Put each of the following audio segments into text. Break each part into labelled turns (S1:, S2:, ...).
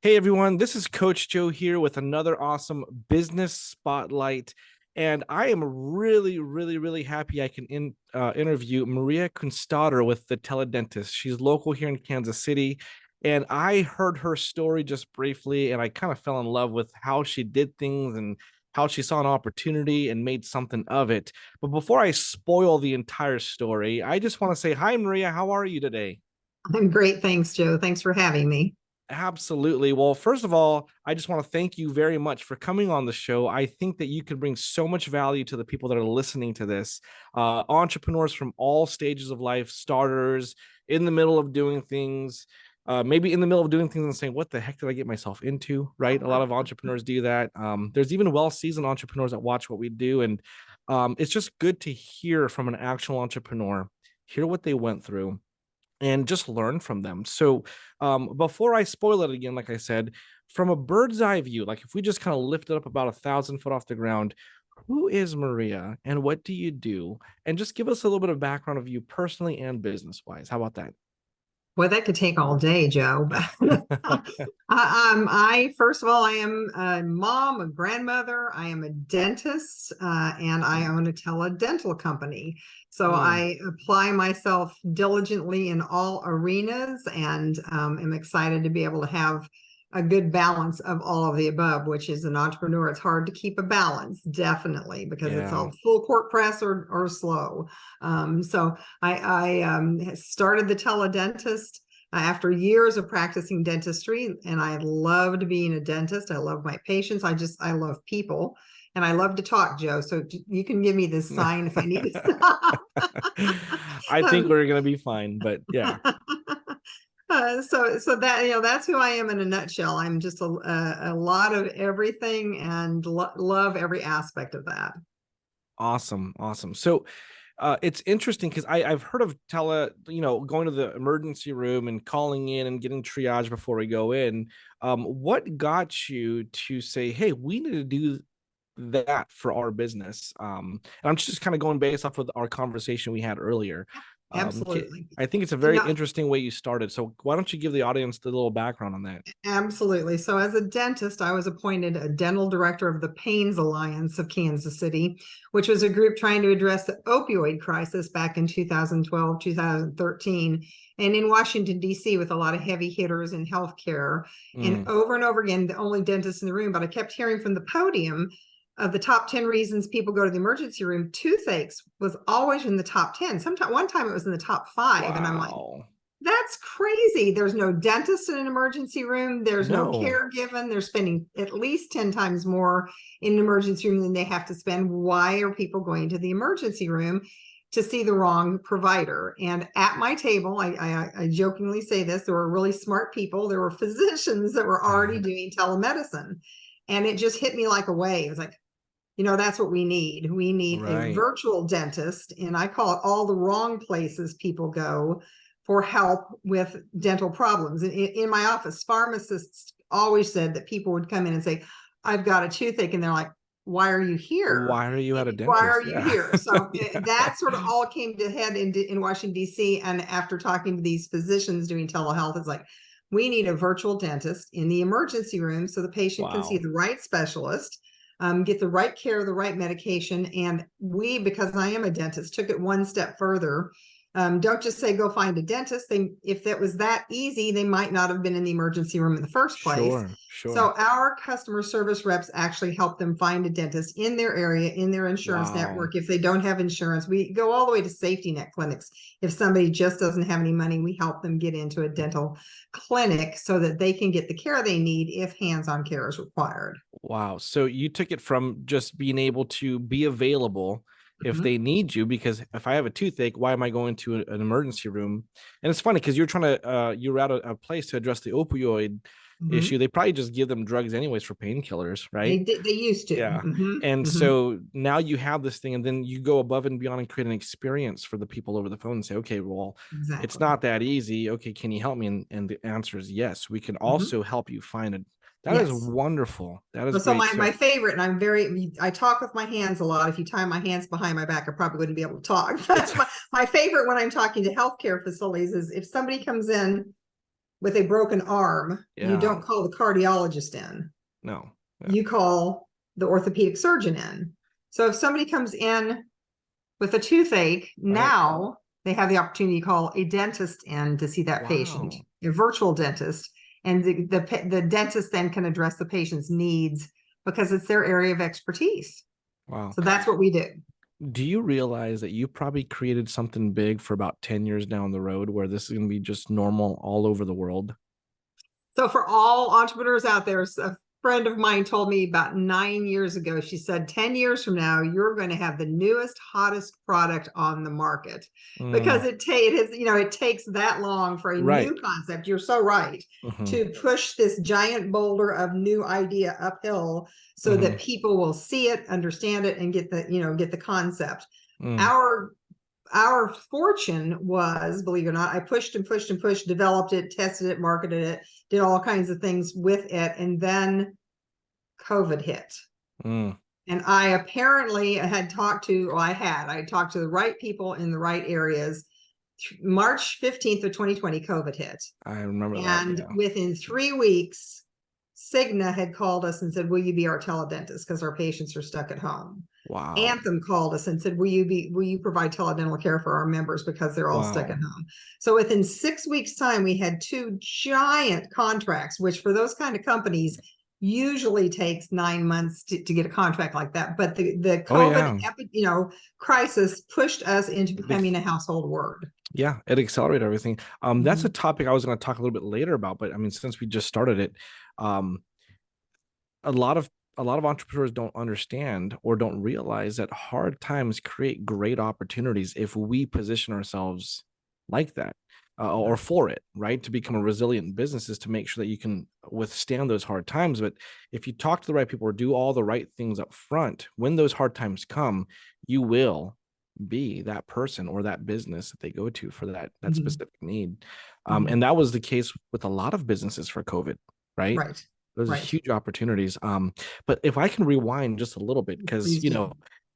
S1: Hey everyone, this is Coach Joe here with another awesome business spotlight. And I am really happy I can interview Maria Kunstadter with the Tele Dentists. She's local here in Kansas City. And I heard her story just briefly, and I kind of fell in love with how she did things and how she saw an opportunity and made something of it. But before I spoil the entire story, I just want to say, hi, Maria. How are you today?
S2: I'm great. Thanks, Joe. Thanks for having me.
S1: Absolutely. Well, first of all, I just want to thank you very much for coming on the show. I think that you could bring so much value to the people that are listening to this. Entrepreneurs from all stages of life, starters, in the middle of doing things, maybe in the middle of doing things and saying, what the heck did I get myself into? Right. A lot of entrepreneurs do that. There's even well-seasoned entrepreneurs that watch what we do. And it's just good to hear from an actual entrepreneur, hear what they went through and just learn from them. So before I spoil it again, like I said, from a bird's eye view, like if we just kind of lift it up about 1,000 foot off the ground, who is Maria and what do you do? And just give us a little bit of background of you personally and business wise. How about that?
S2: Boy, that could take all day, Joe. I first of all, I am a mom, a grandmother. I am a dentist, and I own a teledental company. So
S1: Mm,
S2: I apply myself diligently in all arenas, and am excited to be able to have a good balance of all of the above. Which is an entrepreneur, it's hard to keep a balance, definitely, because it's
S1: yeah.
S2: all full court press or slow. So I started the teledentist after years of practicing dentistry, and I loved being a dentist. I love my patients. I love people, and I love to talk, Joe. So you can give me this sign if I need to stop.
S1: I think we're going to be fine, but yeah.
S2: So that, that's who I am in a nutshell. I'm just a lot of everything, and love every aspect of that.
S1: Awesome. So it's interesting because I've heard of going to the emergency room and calling in and getting triage before we go in. What got you to say, hey, we need to do that for our business? And I'm just kind of going based off of our conversation we had earlier.
S2: Absolutely.
S1: I think it's a
S2: You
S1: very
S2: know,
S1: interesting way you started. So why don't you give the audience the little background on that?
S2: Absolutely. So, as a dentist, I was appointed a dental director of the Pains Alliance of Kansas City, which was a group trying to address the opioid crisis back in 2012, 2013, and in Washington, D.C., with a lot of heavy hitters in healthcare. And
S1: Mm,
S2: over, again, the only dentist in the room, but I kept hearing from the podium of the top 10 reasons people go to the emergency room, toothaches was always in the top 10. Sometimes, one time it was in the top five. And I'm like,
S1: wow.
S2: that's crazy. There's no dentist in an emergency room. There's no
S1: No.
S2: care given. They're spending at least 10 times more in an emergency room than they have to spend. Why are people going to the emergency room to see the wrong provider? And at my table, I jokingly say this, there were really smart people. There were physicians that were already doing telemedicine. And it just hit me like a wave. It was like, that's what we need. We need a
S1: Right.
S2: virtual dentist. And I call it all the wrong places people go for help with dental problems. In my office, pharmacists always said that people would come in and say, I've got a toothache. And they're like, why are you here?
S1: Why are you at a
S2: Why are
S1: dentist?
S2: you
S1: Yeah.
S2: here? So
S1: Yeah.
S2: that sort of all came to head in Washington, D.C. And after talking to these physicians doing telehealth, it's like, we need a virtual dentist in the emergency room so the patient can see
S1: Wow.
S2: the right specialist, get the right care, the right medication. And we, because I am a dentist, took it one step further. Don't just say go find a dentist. If that was that easy, they might not have been in the emergency room in the first place.
S1: Sure.
S2: So our customer service reps actually help them find a dentist in their area, in their insurance
S1: Wow.
S2: network. If they don't have insurance, we go all the way to safety net clinics. If somebody just doesn't have any money, we help them get into a dental clinic so that they can get the care they need if hands-on care is required.
S1: Wow. So you took it from just being able to be available if
S2: Mhm.
S1: they need you, because if I have a toothache, why am I going to an emergency room? And it's funny because you're at a place to address the opioid issue.
S2: Mhm.
S1: They probably just give them drugs anyways for painkillers,
S2: They
S1: right?
S2: did. They used to.
S1: Yeah.
S2: Mhm.
S1: And
S2: Mhm.
S1: so now you have this thing, and then you go above and beyond and create an experience for the people over the phone and say, okay, well, it's
S2: Exactly.
S1: not that easy. Okay, can you help me? And the answer is yes. We can
S2: Mhm.
S1: also help you find it. That is
S2: Yes.
S1: wonderful. That is
S2: So
S1: great.
S2: my
S1: So
S2: favorite, and I talk with my hands a lot. If you tie my hands behind my back, I probably wouldn't be able to talk.
S1: it's
S2: But my favorite when I'm talking to healthcare facilities is if somebody comes in with a broken arm, you
S1: Yeah.
S2: don't call the cardiologist in.
S1: No. Yeah.
S2: You call the orthopedic surgeon in. So if somebody comes in with a toothache,
S1: Right.
S2: now they have the opportunity to call a dentist in to see that patient,
S1: Wow.
S2: a virtual dentist. And the dentist then can address the patient's needs because it's their area of expertise.
S1: Wow.
S2: So that's what we do.
S1: Do you realize that you probably created something big for about 10 years down the road where this is going to be just normal all over the world?
S2: So for all entrepreneurs out there, a friend of mine told me about 9 years ago, she said, 10 years from now, you're going to have the newest, hottest product on the market because it takes that long for a
S1: Right.
S2: new concept. You're so right to push this giant boulder of new idea uphill so that people will see it, understand it, and get the concept. Our fortune was, believe it or not, I pushed and pushed and pushed, developed it, tested it, marketed it, did all kinds of things with it. And then COVID hit. And I talked to the right people in the right areas. March 15th of 2020, COVID hit.
S1: I remember that.
S2: And
S1: Yeah.
S2: within 3 weeks, Cigna had called us and said, will you be our teledentist? Because our patients are stuck at home.
S1: Wow.
S2: Anthem called us and said, will you provide teledental care for our members because they're all stuck at home? So within 6 weeks time, we had 2 giant contracts, which for those kind of companies usually takes 9 months to get a contract like that. But the COVID crisis pushed us into becoming a household word.
S1: Yeah, it accelerated everything. That's a topic I was going to talk a little bit later about, but I mean, since we just started it, a lot of entrepreneurs don't understand or don't realize that hard times create great opportunities if we position ourselves like that, or for it, right? To become a resilient business is to make sure that you can withstand those hard times. But if you talk to the right people or do all the right things up front, when those hard times come, you will be that person or that business that they go to for that specific need. And that was the case with a lot of businesses for COVID, right?
S2: Right.
S1: Those are huge opportunities. But if I can rewind just a little bit, because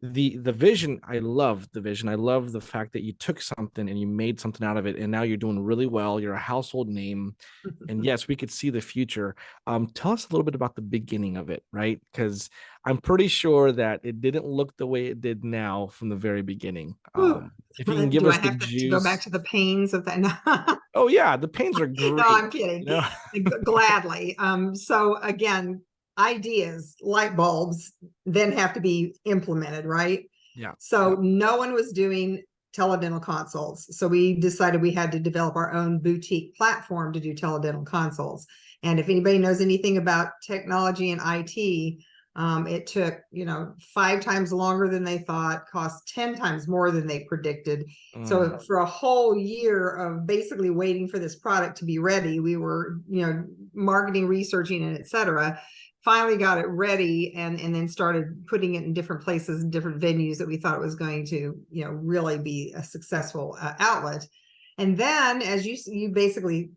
S1: the vision, I love the vision. I love the fact that you took something and you made something out of it, and now you're doing really well. You're a household name, and yes, we could see the future. Tell us a little bit about the beginning of it, right? Because I'm pretty sure that it didn't look the way it did now from the very beginning. If you can give us the juice.
S2: To go back to the pains of that?
S1: Oh yeah, the pains are great.
S2: No, I'm kidding. Gladly. So again, ideas, light bulbs, then have to be implemented, right?
S1: Yeah.
S2: So no one was doing teledental consults. So we decided we had to develop our own boutique platform to do teledental consults. And if anybody knows anything about technology and IT, it took 5 times longer than they thought, cost 10 times more than they predicted. So for a whole year of basically waiting for this product to be ready, we were marketing, researching, and etc. Finally got it ready, and then started putting it in different places and different venues that we thought it was going to really be a successful outlet. And then as you basically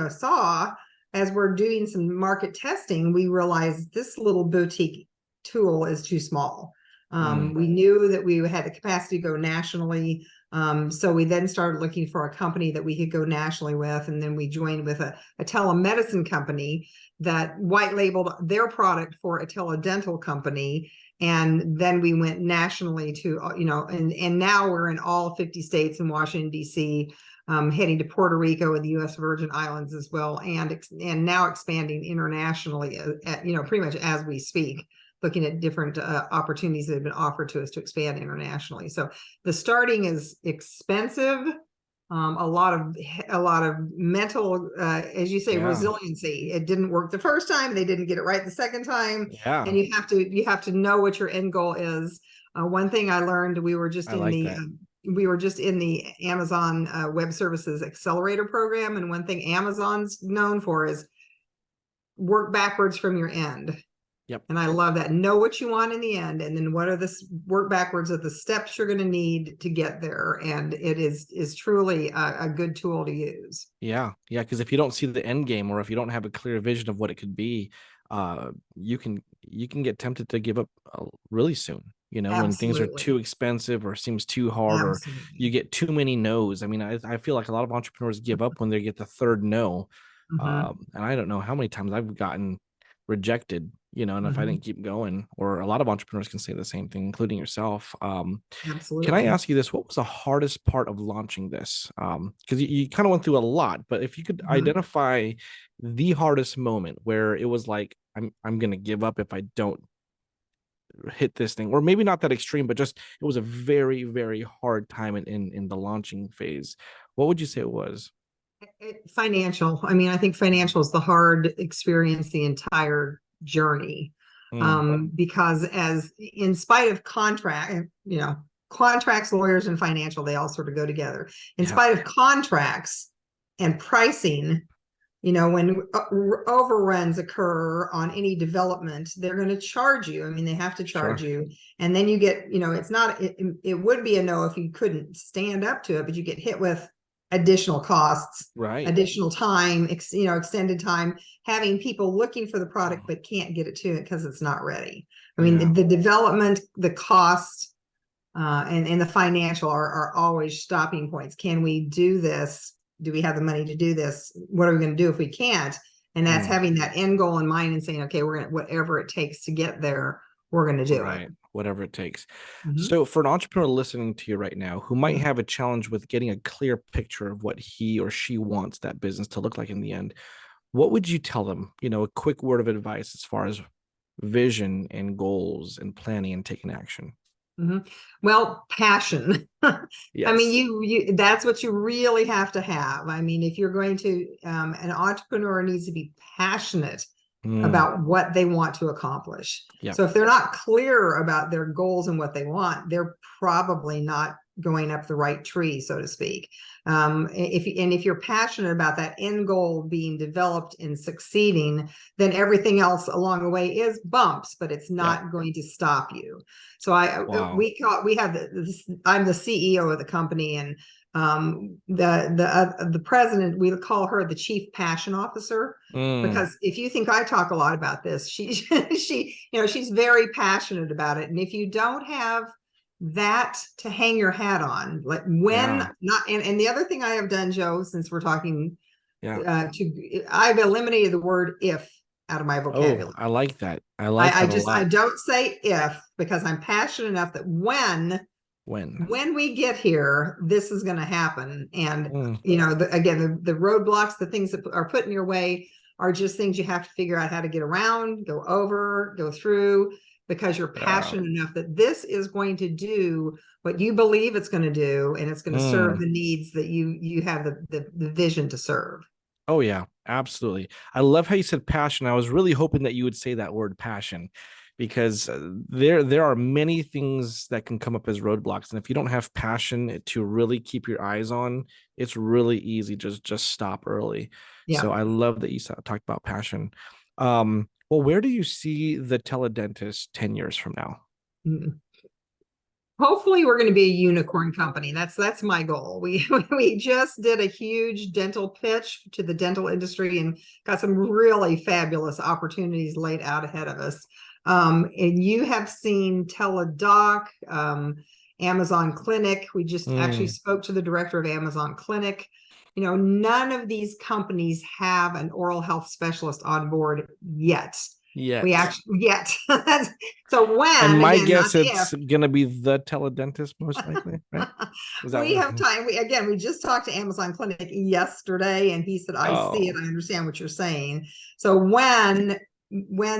S2: saw, as we're doing some market testing, we realized this little boutique tool is too small. We knew that we had the capacity to go nationally. So we then started looking for a company that we could go nationally with. And then we joined with a telemedicine company that white labeled their product for a teledental company. And then we went nationally to, and now we're in all 50 states and Washington, D.C., heading to Puerto Rico and the U.S. Virgin Islands as well, and now expanding internationally, pretty much as we speak, looking at different opportunities that have been offered to us to expand internationally. So the starting is expensive, a lot of mental, as you say, resiliency. It didn't work the first time; they didn't get it right the second time.
S1: Yeah,
S2: and you have to know what your end goal is. One thing I learned, we were just in the Amazon Web Services Accelerator program. And one thing Amazon's known for is work backwards from your end.
S1: Yep.
S2: And I love that. Know what you want in the end. And then what are work backwards of the steps you're going to need to get there. And it is truly a good tool to use.
S1: Yeah. Yeah. Because if you don't see the end game, or if you don't have a clear vision of what it could be, you can get tempted to give up really soon. When things are too expensive or seems too hard, or you get too many no's. I mean, I feel like a lot of entrepreneurs give up when they get the third no.
S2: Mhm.
S1: And I don't know how many times I've gotten rejected, and if I
S2: Mhm.
S1: didn't keep going, or a lot of entrepreneurs can say the same thing, including yourself. Can I
S2: Absolutely.
S1: ask you this? What was the hardest part of launching this? Because you kind of went through a lot, but if you could
S2: Mhm.
S1: identify the hardest moment where it was like, I'm gonna give up if I don't hit this thing, or maybe not that extreme, but just it was a very, very hard time in the launching phase. What would you say it was?
S2: Financial. I mean, I think financial is the hard experience the entire journey.
S1: Mm,
S2: Because as in spite of contracts, lawyers, and financial, they all sort of go together. In
S1: yeah,
S2: spite of contracts and pricing, when overruns occur on any development, they're going to charge you. I mean, they have to charge
S1: sure,
S2: you. And then you get, it's not, it would be a no if you couldn't stand up to it, but you get hit with additional costs,
S1: right,
S2: additional time, extended time, having people looking for the product but can't get it to it because it's not ready. I mean,
S1: yeah,
S2: the development, the cost, and the financial are always stopping points. Can we do this? Do we have the money to do this? What are we going to do if we can't? And that's
S1: mm,
S2: having that end goal in mind and saying, okay, we're going to, whatever it takes to get there, we're going to do it.
S1: right, whatever it takes.
S2: Mhm.
S1: So, for an entrepreneur listening to you right now who might
S2: Mhm.
S1: have a challenge with getting a clear picture of what he or she wants that business to look like in the end, what would you tell them? A quick word of advice as far as vision and goals and planning and taking action.
S2: Mhm. Well, passion. I mean,
S1: Yes.
S2: that's what you really have to have. I mean, if you're going to, an entrepreneur needs to be passionate
S1: Mm,
S2: about what they want to accomplish.
S1: yep.
S2: So if they're not clear about their goals and what they want, they're probably not going up the right tree, so to speak. If you're passionate about that end goal being developed and succeeding, then everything else along the way is bumps, but it's
S1: Yep.
S2: not going to stop you. So I
S1: Wow.
S2: we have I'm the CEO of the company, and the president, we call her the chief passion officer,
S1: Mm,
S2: because if you think I talk a lot about this, she's very passionate about it. And if you don't have that to hang your hat on, like when
S1: yeah.
S2: not, and the other thing I have done, Joe, since we're talking,
S1: Yeah.
S2: I've eliminated the word if out of my
S1: Oh,
S2: vocabulary.
S1: I like that. I like that a
S2: I
S1: lot.
S2: don't say if, because I'm passionate enough that
S1: When?
S2: when we get here, this is going to happen. And,
S1: Mm,
S2: again, the roadblocks, the things that are put in your way are just things you have to figure out how to get around, go over, go through, because you're
S1: yeah.
S2: passionate enough that this is going to do what you believe it's going to do, and it's going to serve
S1: Mm.
S2: the needs that you have the vision to serve.
S1: Oh yeah, absolutely. I love how you said passion. I was really hoping that you would say that word passion, because there are many things that can come up as roadblocks, and if you don't have passion to really keep your eyes on, it's really easy to just stop early.
S2: Yeah.
S1: So I love that you talked about passion. Well, where do you see the teledentist 10 years from now?
S2: Mm. Hopefully we're going to be a unicorn company. That's my goal. We just did a huge dental pitch to the dental industry and got some really fabulous opportunities laid out ahead of us. And you have seen Teledoc, Amazon Clinic. We just actually
S1: Mm,
S2: spoke to the director of Amazon Clinic. None of these companies have an oral health specialist on board yet. We
S1: yet.
S2: actually yet. So
S1: And
S2: when,
S1: my
S2: again, not
S1: guess
S2: if.
S1: it's gonna be the teledentist most likely, right? Is that
S2: We
S1: what?
S2: have time. We just talked to Amazon Clinic yesterday, and he said, I see it,
S1: Oh.
S2: I understand what you're saying. So when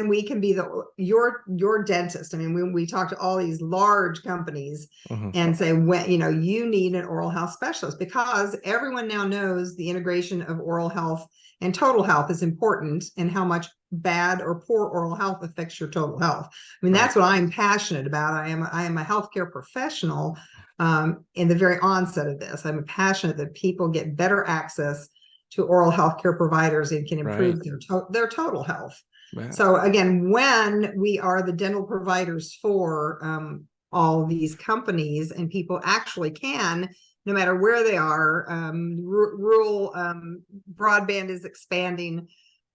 S2: we can be your dentist. I mean, when we talk to all these large companies
S1: Mhm.
S2: and say, when you need an oral health specialist, because everyone now knows the integration of oral health and total health is important, and how much bad or poor oral health affects your total health. I mean,
S1: Right.
S2: that's what I'm passionate about. I am a healthcare professional. In the very onset of this, I'm passionate that people get better access to oral health care providers and can
S1: Right.
S2: improve their total health.
S1: Yeah.
S2: So again, when we are the dental providers for all these companies, and people actually can, no matter where they are, rural broadband is expanding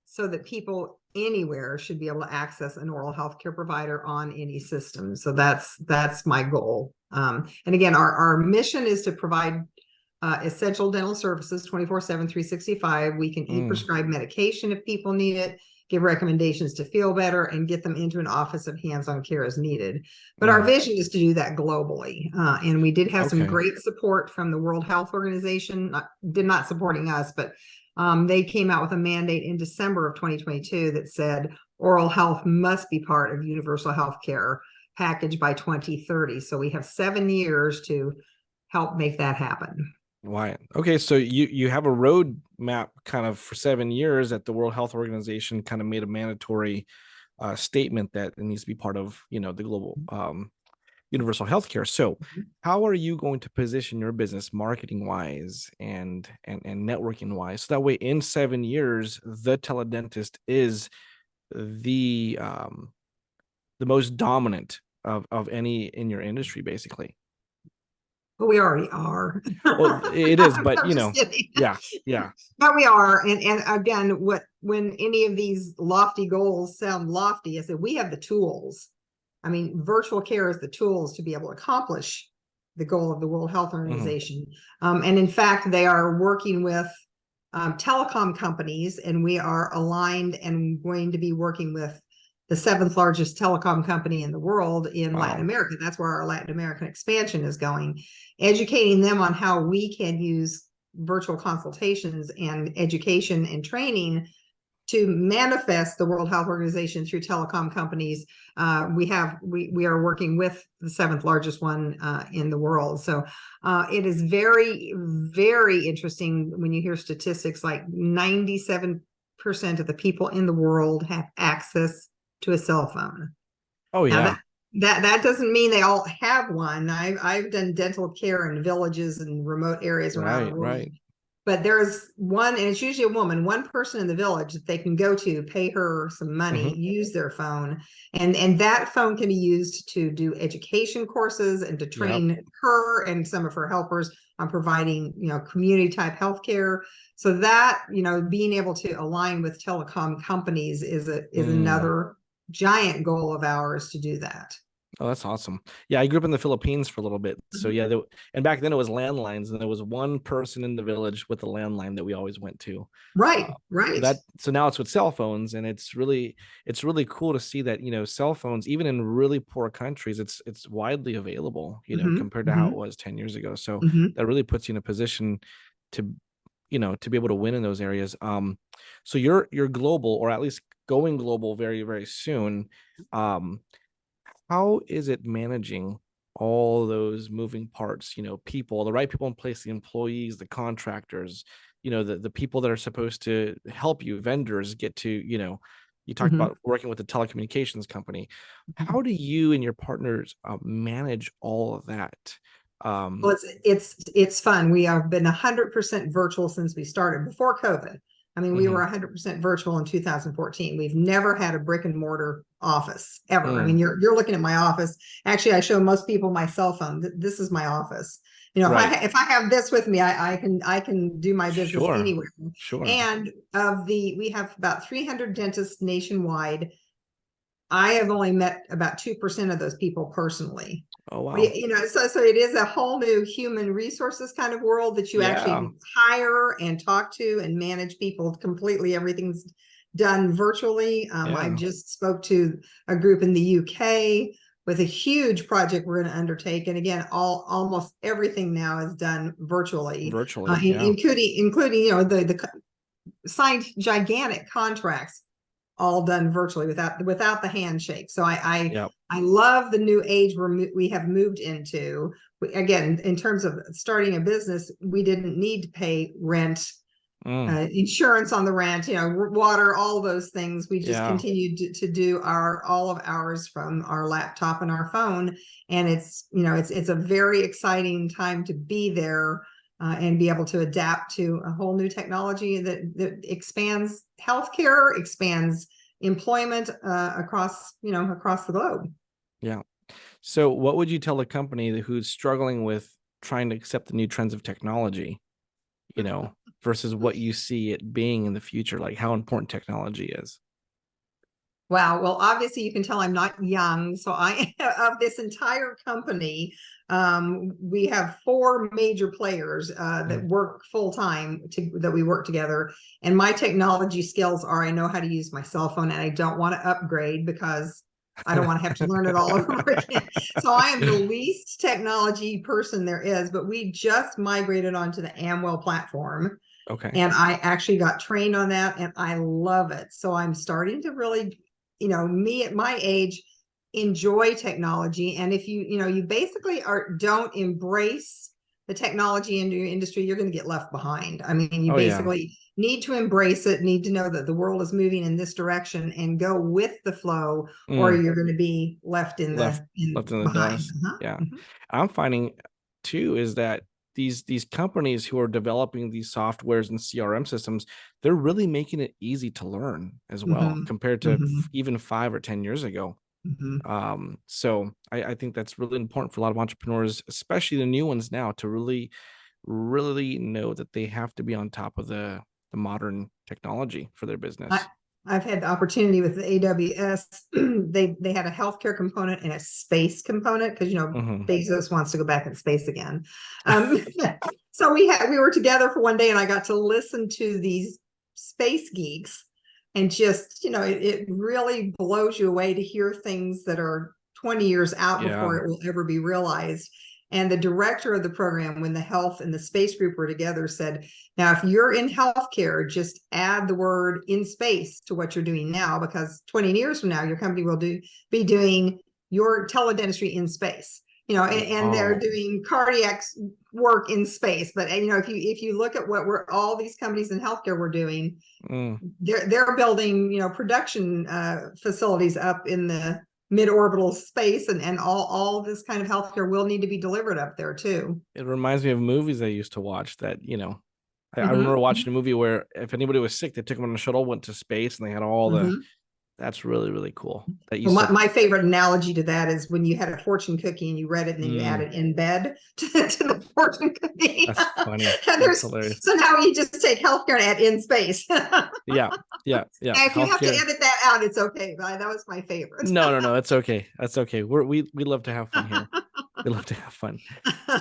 S2: so that people anywhere should be able to access an oral health care provider on any system. So that's my goal. And again, our mission is to provide essential dental services 24/7, 365. We can e-prescribe medication if people need it, give recommendations to feel better, and get them into an office of hands-on care as needed. But our vision is to do that globally. And we did have some great support from the World Health Organization, not supporting us, but they came out with a mandate in December of 2022 that said oral health must be part of universal health care package by 2030. So we have 7 years to help make that happen.
S1: Why? Okay, so you have a road map kind of for 7 years that the World Health Organization kind of made a mandatory statement that it needs to be part of, the global universal healthcare. So how are you going to position your business marketing wise and networking wise, so that way in 7 years the teledentist is the most dominant of any in your industry, basically?
S2: But we already are.
S1: Well, it is, but
S2: I'm just kidding.
S1: yeah.
S2: But we are. And again, when any of these lofty goals sound lofty, I said we have the tools. I mean, virtual care is the tools to be able to accomplish the goal of the World Health Organization. And in fact, they are working with telecom companies, and we are aligned and going to be working with the 7th largest telecom company in the world in Latin America. That's where our Latin American expansion is going, educating them on how we can use virtual consultations and education and training to manifest the World Health Organization through telecom companies. We are working with the 7th largest one in the world. So it is very, very interesting when you hear statistics like 97% of the people in the world have access to a cell phone.
S1: Oh yeah.
S2: Now that doesn't mean they all have one. I've done dental care in villages and remote areas around the world.
S1: Right.
S2: But there's one, and it's usually a woman, one person in the village that they can go to, pay her some money, use their phone, and that phone can be used to do education courses and to train her and some of her helpers on providing, community type healthcare. So that, being able to align with telecom companies is another giant goal of ours to do that.
S1: Oh, that's awesome. Yeah, I grew up in the Philippines for a little bit. So yeah, and back then it was landlines, and there was one person in the village with a landline that we always went to.
S2: Right.
S1: So now it's with cell phones, and it's really cool to see that, cell phones, even in really poor countries, it's widely available, compared to how it was 10 years ago. So that really puts you in a position to, to be able to win in those areas. So you're global, or at least going global very, very soon. How is it managing all those moving parts, people, the right people in place, the employees, the contractors, the people that are supposed to help you, vendors, get to, you talked about working with a telecommunications company. How do you and your partners manage all of that?
S2: Well, it's fun. We have been 100% virtual since we started before COVID. I mean, we were 100% virtual in 2014. We've never had a brick and mortar office ever. I mean, you're looking at my office. Actually, I show most people my cell phone. This is my office. If I have this with me, I can do my business anywhere. And we have about 300 dentists nationwide. I have only met about 2% of those people personally.
S1: Oh, wow.
S2: So it is a whole new human resources kind of world that you actually hire and talk to and manage people completely. Everything's done virtually. I just spoke to a group in the UK with a huge project we're going to undertake. And again, almost everything now is done virtually, including the signed gigantic contracts, all done virtually without the handshake. So I love the new age we have moved into. Again, in terms of starting a business, we didn't need to pay rent, insurance on the rent, water, all those things. We just continued to do all of ours from our laptop and our phone. And it's a very exciting time to be there. And be able to adapt to a whole new technology that expands healthcare, expands employment across the globe.
S1: Yeah. So what would you tell a company who's struggling with trying to accept the new trends of technology, versus what you see it being in the future, like how important technology is?
S2: Wow. Well, obviously you can tell I'm not young. So I of this entire company, we have four major players that work full time that we work together. And my technology skills are I know how to use my cell phone and I don't want to upgrade because I don't want to have to learn it all over again. So I am the least technology person there is, but we just migrated onto the Amwell platform.
S1: Okay.
S2: And I actually got trained on that and I love it. So I'm starting to really, me at my age, enjoy technology. And if you basically don't embrace the technology in your industry, you're going to get left behind. I mean, you
S1: Oh yeah.
S2: basically need to embrace it, need to know that the world is moving in this direction and go with the flow, or
S1: Mm.
S2: you're going to be left
S1: Left in the
S2: behind.
S1: dust. Yeah. I'm finding too is that these companies who are developing these softwares and CRM systems, they're really making it easy to learn as well
S2: Mhm.
S1: compared to
S2: Mhm.
S1: even 5 or 10 years ago.
S2: Mhm.
S1: So I think that's really important for a lot of entrepreneurs, especially the new ones now, to really know that they have to be on top of the modern technology for their
S2: I,
S1: business.
S2: I've had the opportunity with the AWS. They had a healthcare component and a space component because
S1: Hmm.
S2: Bezos wants to go back in space again. Um, so we were together for one day, and I got to listen to these space geeks, and just it really blows you away to hear things that are 20 years out
S1: Yeah.
S2: before it will ever be realized. And the director of the program, when the health and the space group were together, said, now, if you're in healthcare, just add the word in space to what you're doing now, because 20 years from now, your company will be doing your teledentistry in space. And they're
S1: Oh.
S2: doing cardiac work in space. But if you look at what all these companies in healthcare were doing,
S1: Mm.
S2: they're building production facilities up in the mid-orbital space, and all this kind of healthcare will need to be delivered up there too.
S1: It reminds me of movies I used to watch that, I remember
S2: Mm-hmm.
S1: watching a movie where if anybody was sick, they took them on a shuttle, went to space, and they had all
S2: Mm-hmm.
S1: that's really, really cool. That you
S2: Well,
S1: said,
S2: my favorite analogy to that is when you had a fortune cookie and you read it and then you add
S1: mm,
S2: it in bed to the fortune cookie.
S1: that's funny.
S2: And
S1: That's hilarious.
S2: so now you just take healthcare and add in space. And
S1: Yeah. Yeah. Yeah.
S2: if you have to
S1: Healthcare.
S2: edit that out, it's okay. But that was my favorite.
S1: No, no, no. It's okay. That's okay. We love to have fun here. We love to have fun.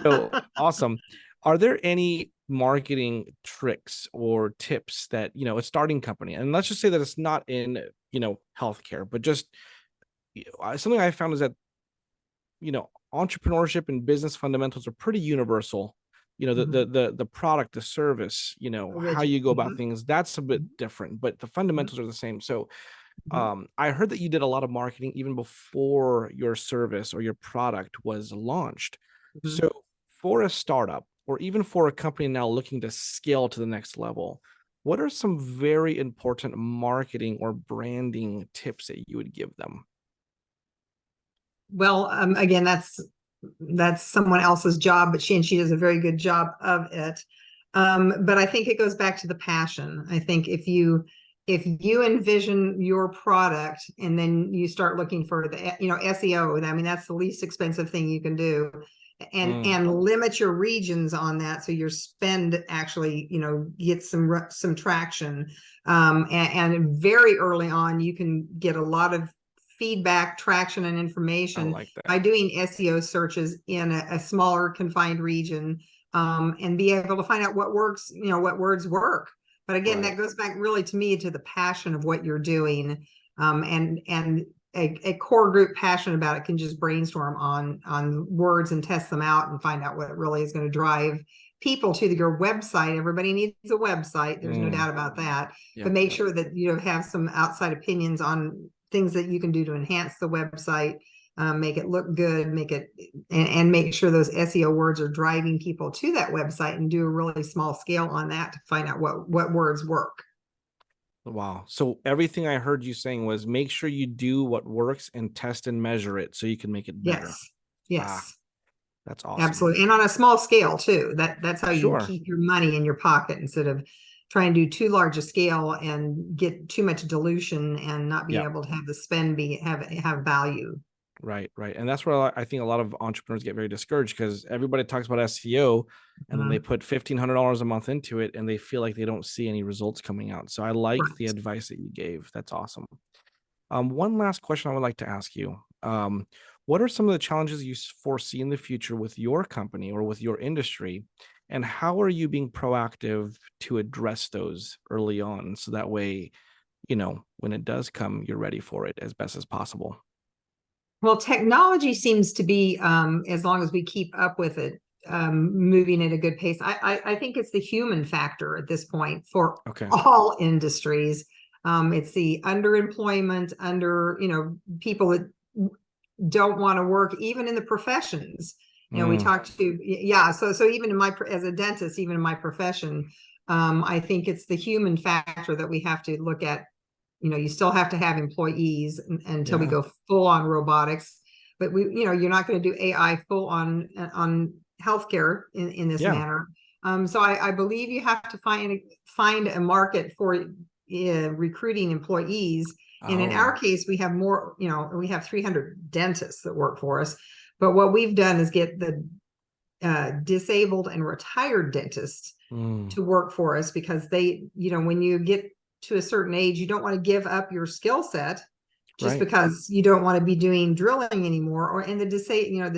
S1: So awesome. Are there any marketing tricks or tips that, a starting company, and let's just say that it's not in, healthcare, but just something I found is that, entrepreneurship and business fundamentals are pretty universal. The product, the service, how
S2: Rigid.
S1: you go about
S2: Mhm.
S1: things, that's a bit different, but the
S2: Mhm.
S1: fundamentals are the same. So
S2: Mhm.
S1: I heard that you did a lot of marketing even before your service or your product was launched.
S2: Mhm.
S1: So, for a startup or even for a company now looking to scale to the next level, what are some very important marketing or branding tips that you would give them?
S2: Well, again, that's someone else's job, but she does a very good job of it. But I think it goes back to the passion. I think if you envision your product and then you start looking for the SEO, I mean that's the least expensive thing you can do,
S1: Mm,
S2: and limit your regions on that so your spend actually gets some traction. And very early on you can get a lot of feedback, traction, and
S1: I
S2: information
S1: like that.
S2: by doing SEO searches in a smaller confined region, and be able to find out what works, what words work. But again,
S1: Right.
S2: that goes back really to me to the passion of what you're doing, and a core group passionate about it can just brainstorm on words and test them out and find out what really is going to drive people to your website. Everybody needs a website. There's no
S1: Mm,
S2: doubt about that. But
S1: yep.
S2: make
S1: Yep.
S2: sure that you have some outside opinions on things that you can do to enhance the website, make it look good, and make sure those SEO words are driving people to that website, and do a really small scale on that to find out what words work.
S1: Wow. So everything I heard you saying was make sure you do what works and test and measure it so you can make it better.
S2: Yes,
S1: Ah,
S2: yes,
S1: that's awesome.
S2: absolutely, and on a small scale too. That's how you
S1: Sure.
S2: keep your money in your pocket instead of trying to do too large a scale and get too much dilution and not be
S1: Yeah.
S2: able to have the spend have value.
S1: Right. Right. And that's where I think a lot of entrepreneurs get very discouraged because everybody talks about SEO and then they
S2: Mhm.
S1: put $1,500 a month into it and they feel like they don't see any results coming out. So I like the
S2: Right.
S1: advice that you gave. That's awesome. One last question I would like to ask you. What are some of the challenges you foresee in the future with your company or with your industry? And how are you being proactive to address those early on? So that way, when it does come, you're ready for it as best as possible.
S2: Well, technology seems to be, as long as we keep up with it, moving at a good pace. I think it's the human factor at this point for
S1: Okay.
S2: all industries. It's the underemployment, people that don't want to work, even in the professions. We
S1: Mm,
S2: talked to, yeah. So even as a dentist, even in my profession, I think it's the human factor that we have to look at. You still have to have employees until we
S1: yeah.
S2: go full on robotics, but you're not going to do AI full on healthcare in this
S1: Yeah.
S2: manner. So I believe you have to find a market for recruiting employees. And in our
S1: Oh,
S2: case, we have more, we have 300 dentists that work for us. But what we've done is get the disabled and retired dentists
S1: mm,
S2: to work for us, because when you get to a certain age, you don't want to give up your skill set just
S1: right.
S2: because you don't want to be doing drilling anymore. Or in the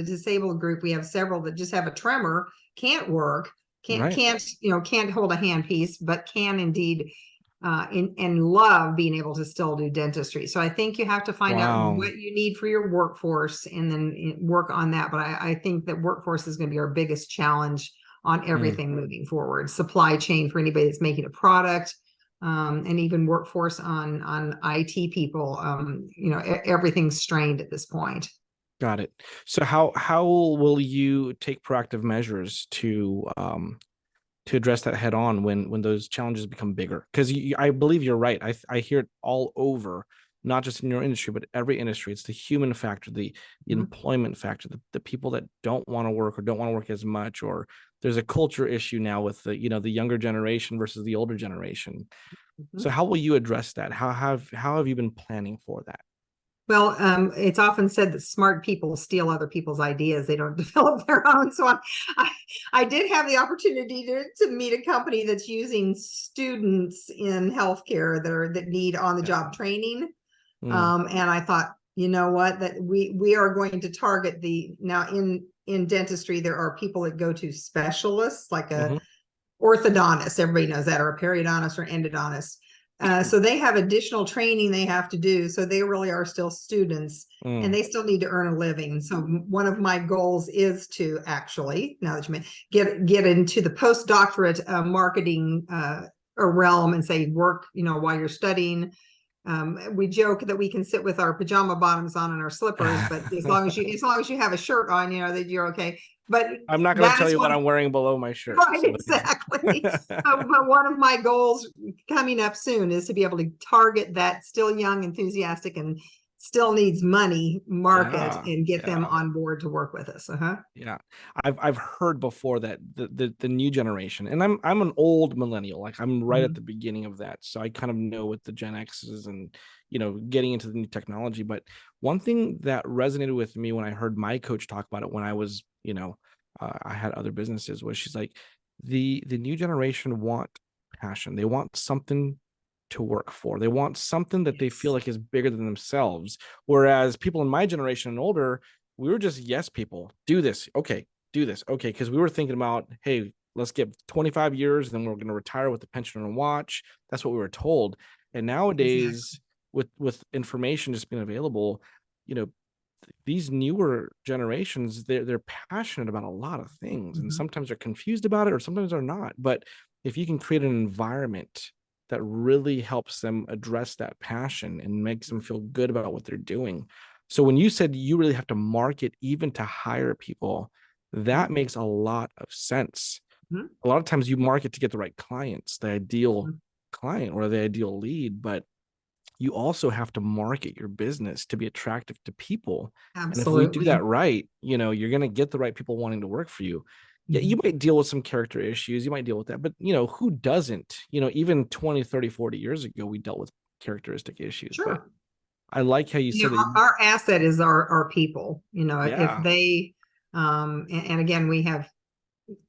S2: disabled group, we have several that just have a tremor, can't work,
S1: Right.
S2: can't hold a handpiece, but can indeed and love being able to still do dentistry. So I think you have to find out
S1: Wow.
S2: what you need for your workforce and then work on that. But I think that workforce is going to be our biggest challenge on
S1: Mm,
S2: everything moving forward. Supply chain for anybody that's making a product, and even workforce on IT people. Everything's strained at this point.
S1: got it. So how will you take proactive measures to address that head on when those challenges become bigger? Because I believe you're right. I hear it all over, not just in your industry, but every industry. It's the human factor, the
S2: Mhm.
S1: employment factor, the people that don't want to work or don't want to work as much, or there's a culture issue now with the younger generation versus the older generation. So
S2: Mhm.
S1: how will you address that? How have you been planning for that?
S2: Well, it's often said that smart people steal other people's ideas. They don't develop their own. So I, I did have the opportunity to meet a company that's using students in healthcare that need on the
S1: Yeah.
S2: job training.
S1: Mm,
S2: And I thought, you know what, that we are going to target now in dentistry, there are people that go to specialists like a
S1: hmm.
S2: orthodontist, everybody knows that, or a periodontist or endodontist. So they have additional training they have to do. So they really are still students, and
S1: Mm,
S2: they still need to earn a living. So one of my goals is to actually, now that you get into the postdoctorate marketing realm and say work, while you're studying. We joke that we can sit with our pajama bottoms on and our slippers, but as long as you have a shirt on, that you're okay. But
S1: I'm not going to
S2: that
S1: tell
S2: is
S1: you what
S2: one.
S1: I'm wearing below my shirt.
S2: Right,
S1: So
S2: exactly.
S1: yeah.
S2: But one of my goals coming up soon is to be able to target that still young, enthusiastic, and still needs money market
S1: Yeah.
S2: and get them
S1: Yeah.
S2: on board to work with us. Uh-huh.
S1: Yeah. I've heard before that the new generation, and I'm an old millennial, like I'm right at
S2: Mhm.
S1: the beginning of that. So I kind of know what the Gen X's and getting into the new technology. But one thing that resonated with me when I heard my coach talk about it when I was, I had other businesses, was she's like, the new generation want passion. They want something to work for. They want something that they feel
S2: Yes.
S1: like is bigger than themselves. Whereas people in my generation and older, we were just yes people. Do this. Okay. Do this. Okay. Because we were thinking about, hey, let's get 25 years, and then we're going to retire with the pension and watch. That's what we were told. And
S2: Exactly.
S1: nowadays, with information just being available, you know, these newer generations, they're passionate about a lot of things, and
S2: Mhm.
S1: sometimes they're confused about it, or sometimes they're not. But if you can create an environment that really helps them address that passion and makes them feel good about what they're doing. So when you said you really have to market even to hire people, that
S2: Mhm.
S1: makes a lot of sense.
S2: Mhm.
S1: A lot of times you market to get the right clients, the ideal
S2: Mhm.
S1: client or the ideal lead, but you also have to market your business to be attractive to people. And if we do that
S2: Absolutely.
S1: right, you're going to get the right people wanting to work for you. Yeah, you
S2: Mhm.
S1: might deal with some character issues, you might deal with that, but who doesn't? Even 20, 30, 40 years ago, we dealt with characteristic issues. But
S2: Sure.
S1: I like how you said that
S2: Our asset is our people. If
S1: yeah.
S2: they, and again, we have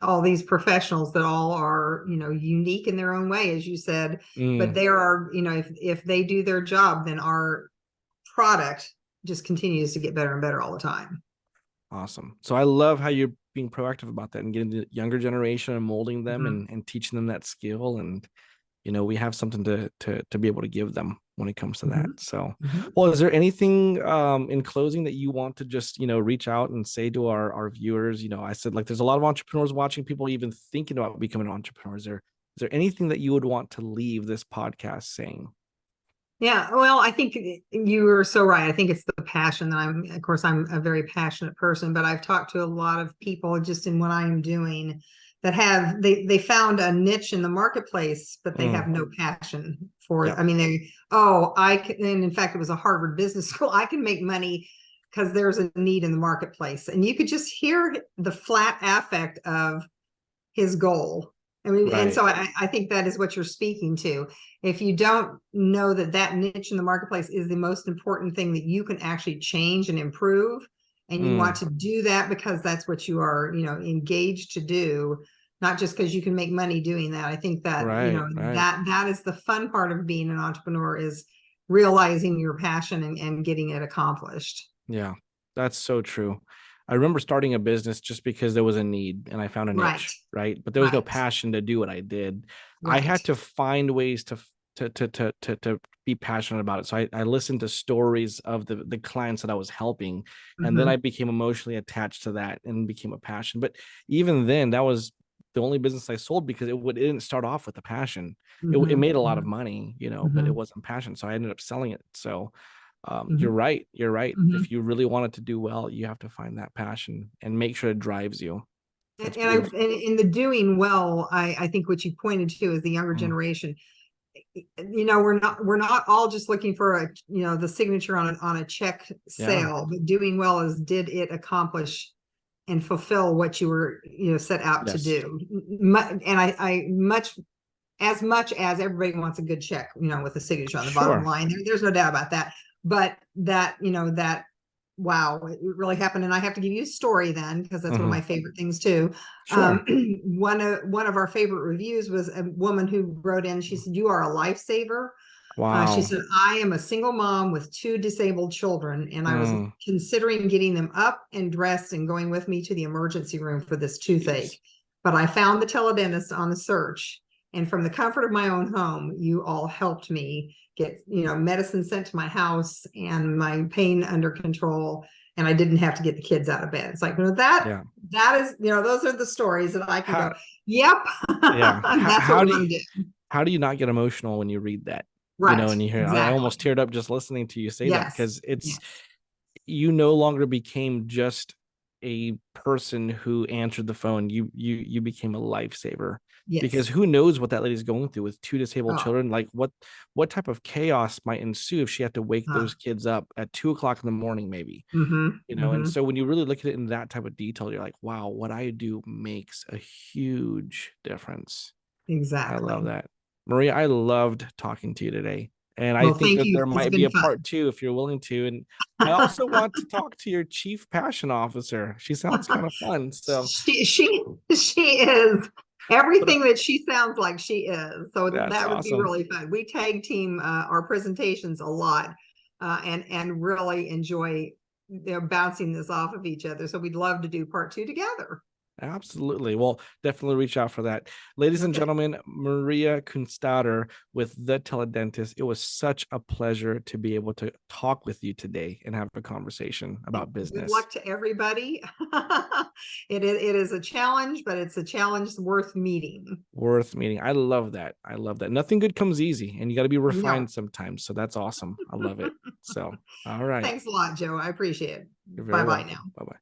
S2: all these professionals that all are unique in their own way, as you said. But
S1: Mm,
S2: there are, if they do their job, then our product just continues to get better and better all the time.
S1: Awesome. So I love how you're being proactive about that and getting the younger generation and molding them
S2: Mhm.
S1: and teaching them that skill. And, we have something to be able to give them when it comes to that.
S2: Mhm.
S1: So,
S2: Mhm.
S1: well, is there anything in closing that you want to just, reach out and say to our viewers? I said, like, there's a lot of entrepreneurs watching, people even thinking about becoming entrepreneurs. Is there anything that you would want to leave this podcast saying?
S2: Yeah, well, I think you are so right. I think it's the passion that of course, I'm a very passionate person, but I've talked to a lot of people just in what I'm doing that they found a niche in the marketplace, but they have no passion for it.
S1: Yeah.
S2: I mean, I can, and in fact, it was a Harvard Business School. I can make money because there's a need in the marketplace. And you could just hear the flat affect of his goal. I mean, and
S1: Right.
S2: so I think that is what you're speaking to. If you don't know that that niche in the marketplace is the most important thing that you can actually change and improve, and you want to do that because that's what you are, engaged to do, not just because you can make money doing that. I think that,
S1: Right. Right.
S2: that is the fun part of being an entrepreneur, is realizing your passion and getting it accomplished.
S1: Yeah, that's so true. I remember starting a business just because there was a need and I found a
S2: Right,
S1: niche, right? But there was no
S2: right,
S1: passion to do what I did. I
S2: right.
S1: had to find ways to be passionate about it. So I listened to stories of the clients that I was helping, and then I
S2: Mm-hmm.
S1: became emotionally attached to that and became a passion. But even then, that was the only business I sold because it didn't start off with a passion. It
S2: Mm-hmm.
S1: made a lot of
S2: Mm-hmm.
S1: money, but
S2: Mm-hmm.
S1: it wasn't passion. So I ended up selling it. So you're
S2: Mm-hmm.
S1: right. You're right.
S2: Mm-hmm.
S1: If you really want it to do well, you have to find that passion and make sure it drives you.
S2: And,
S1: That's beautiful.
S2: in the doing well, I think what you pointed to is the younger
S1: Mm,
S2: generation. We're not all just looking for the signature on a check
S1: yeah.
S2: sale, but doing well is, did it accomplish and fulfill what you were set out to
S1: Yes.
S2: do. And I much as everybody wants a good check, with a signature on the bottom
S1: Sure.
S2: line. There's no doubt about that. But that wow, it really happened. And I have to give you a story then, because that's one of
S1: Hmm.
S2: my favorite things too.
S1: Sure.
S2: One of our favorite reviews was a woman who wrote in. She said, "You are a lifesaver." She
S1: Wow.
S2: said, "I am a single mom with two disabled children, and I was
S1: Mm,
S2: considering getting them up and dressed and going with me to the emergency room for this
S1: jeez.
S2: toothache. But I found the teledentist on the search. And from the comfort of my own home, you all helped me get, medicine sent to my house and my pain under control. And I didn't have to get the kids out of bed." It's like,
S1: Yeah.
S2: that is, those are the stories that I can
S1: How,
S2: go, yep,
S1: yeah.
S2: that's what we're going to do.
S1: How do you not get emotional when you read that?
S2: Right.
S1: And you hear, I
S2: Exactly.
S1: almost teared up just listening to you say that
S2: Yes.
S1: because it's,
S2: Yes.
S1: you no longer became just a person who answered the phone. You became a lifesaver, because
S2: Yes.
S1: who knows what that lady's going through with two disabled
S2: Oh,
S1: children. Like what type of chaos might ensue if she had to wake
S2: uh,
S1: those kids up at 2 o'clock in the morning, maybe.
S2: mm-hmm,
S1: And
S2: mm-hmm,
S1: so when you really look at it in that type of detail, you're like, wow, what I do makes a huge difference. I love
S2: exactly.
S1: that. Maria, I loved talking to you today. And I
S2: Well,
S1: think
S2: thank
S1: that
S2: you.
S1: there
S2: It's
S1: might be
S2: been
S1: a part
S2: fun.
S1: two if you're willing to. And I also want to talk to your chief passion officer. She sounds kind of fun. So,
S2: She is
S1: but
S2: everything that she sounds like she is. So
S1: that's
S2: that would be
S1: awesome.
S2: really fun. We tag team our presentations a lot, and really enjoy bouncing this off of each other. So we'd love to do part two together.
S1: Absolutely. Well, definitely reach out for that. Ladies and
S2: Okay.
S1: gentlemen, Maria Kunstadter with the Teledentist. It was such a pleasure to be able to talk with you today and have a conversation about
S2: Good
S1: business.
S2: luck to everybody. It is a challenge, but it's a challenge worth meeting.
S1: Worth meeting. I love that. I love that. Nothing good comes easy, and you got to be
S2: No.
S1: refined sometimes. So that's awesome. I love it. So, all right.
S2: Thanks a lot, Joe. I appreciate it.
S1: You're very
S2: Bye bye
S1: welcome.
S2: now.
S1: Bye bye.